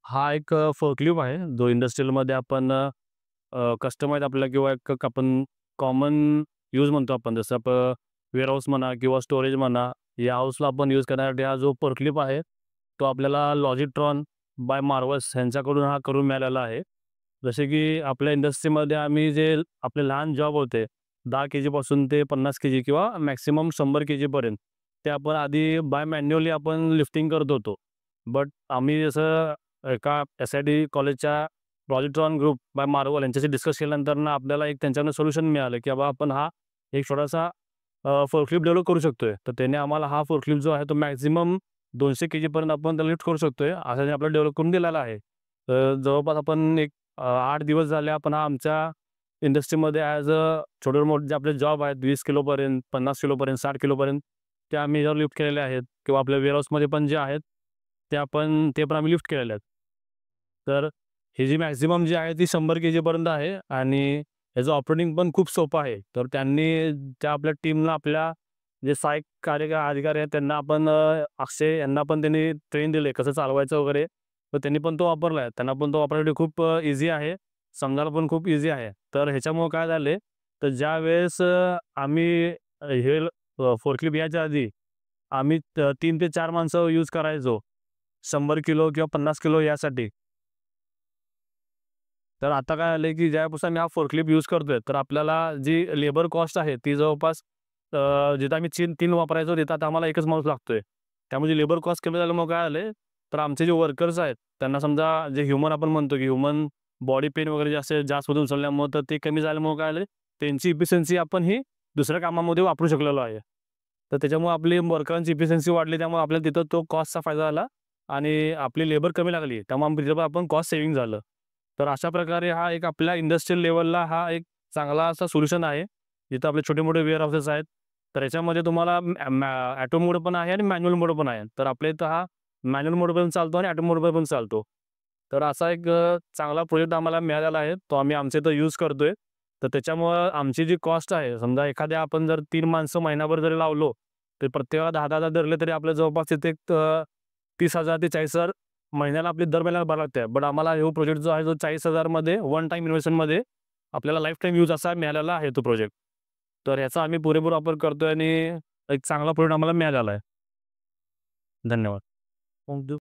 हा एक फोर्कलिफ्ट आहे, जो इंडस्ट्रियलमध्ये आपण कस्टमाइज आपल्याला किंवा एक आपण कॉमन यूज म्हणतो आपण. जसं वेअरहाऊस म्हणा किंवा स्टोरेज म्हणा, या हाऊसला आपण यूज करण्यासाठी हा जो फोर्कलिफ्ट आहे, तो आपल्याला लॉजिट्रॉन बाय मार्वल्स ह्यांच्याकडून हा करून मिळालेला आहे. जसे की आपल्या इंडस्ट्रीमध्ये आम्ही जे आपले लहान जॉब होते, 10 केजीपासून ते 50 केजी किंवा मॅक्सिमम 100 केजीपर्यंत, ते आपण आधी बाय मॅन्युअली आपण लिफ्टिंग करत होतो. बट आम्ही जसं एका एस-आय-टी कॉलेजच्या पॉझिट्रॉन ग्रुप बाय मार्वल यांच्याशी डिस्कस केल्यानंतर ना आपल्याला एक त्यांच्याकडून सोल्युशन मिळालं, की बाबा आपण हा एक छोटासा फोर्कलिफ्ट डेव्हलप करू शकतोय. तर त्याने आम्हाला हा फोर्कलिफ्ट जो आहे तो मॅक्सिमम 200 केजीपर्यंत आपण त्याला लिफ्ट करू शकतोय, असं त्यांनी आपल्याला डेव्हलप करून दिलेला आहे. तर जवळपास आपण एक 8 दिवस झाले आपण हा आमच्या इंडस्ट्रीमध्ये ॲज छोटे-मोठे जे आपले जॉब आहेत 20 किलोपर्यंत, 50 किलोपर्यंत, 60 किलोपर्यंत ते आम्ही याच्यावर लिफ्ट केलेले आहेत किंवा आपल्या वेअरहाऊसमध्ये पण जे आहेत, ते पण आम्ही लिफ्ट केलेले आहेत. तर ही जी मॅक्सिमम जी आहे ती 100 केजीपर्यंत आहे आणि ह्याचं ऑपरेटिंग पण खूप सोपं आहे. तर त्यांनी त्या आपल्या टीमला आपल्या जे सहाय्यक अधिकारी आहेत त्यांना आपण अक्षय यांना पण त्यांनी ट्रेन दिले कसं चालवायचं वगैरे. तर त्यांनी पण तो वापरला आहे. त्यांना पण तो वापरण्यासाठी खूप ईझी आहे. समजायला पण खूप ईझी आहे. तर ह्याच्यामुळं काय झाले, तर ज्यावेळेस आम्ही हे फोर्कलिफ्ट यायच्या आधी आम्ही 3 ते 4 माणसं यूज करायचो. 100 किलो किंवा 50 किलो यासाठी. तर आता काय झालंय, की ज्यापासून आम्ही हा फोर्कलिफ्ट यूज करतोय, तर आपल्याला जी लेबर कॉस्ट आहे, ती जवळपास जिथं आम्ही 3 वापरायचो, तिथं आता आम्हाला 1च माणूस लागतोय. त्यामुळे लेबर कॉस्ट कमी झाल्यामुळे काय झालंय, तर आमचे जे वर्कर्स आहेत, त्यांना समजा जे ह्युमन आपण म्हणतो, की ह्युमन बॉडी पेन वगैरे जास्त वजन उचलल्यामुळं, तर ते कमी झाल्यामुळे काय झालंय, त्यांची इफिशियन्सी आपण ही दुसऱ्या कामामध्ये वापरू शकलेलो आहे. तर त्याच्यामुळे आपली वर्करांची इफिशियन्सी वाढली, त्यामुळे आपल्याला तिथं तो कॉस्टचा फायदा झाला आणि आपली लेबर कमी लागली. त्यामुळे तिथं पण आपण कॉस्ट सेव्हिंग झालं. तर अशा प्रकारे हा एक आपल्या इंडस्ट्रियल लेव्हलला हा एक चांगला असा सोल्युशन आहे. जिथं आपले छोटे-मोठे वेअरहाऊसेस आहेत. तर याच्यामध्ये तुम्हाला ऑटो मोड पण आहे आणि मॅन्युअल मोड पण आहे. तर आपल्या इथं हा मॅन्युअल मोड पण चालतो आणि ऑटो मोड पण चालतो. तर असा एक चांगला प्रोजेक्ट आम्हाला मिळालेला आहे. तो आम्ही आमच्या इथं यूज करतोय. तर त्याच्यामुळं आमची जी कॉस्ट आहे, समजा एखाद्या आपण जर 3 माणसं महिनाभर जरी लावलो, तर प्रत्येकाला 10,000 धरले तरी आपल्या जवळपास तिथे एक 30,000 ते 40,000 महिन्याला आपली दर महिन्याला भरावं लागते. बट आम्हाला हा प्रोजेक्ट जो आहे, जो 40,000 मध्ये वन टाईम इन्व्हेस्टमेंटमध्ये आपल्याला लाईफ टाईम यूज असा मिळालेला आहे तो प्रोजेक्ट. तर ह्याचा आम्ही पुरेपूर वापर करतोय आणि एक चांगला प्रोजेक्ट आम्हाला मिळालेला आहे. धन्यवाद.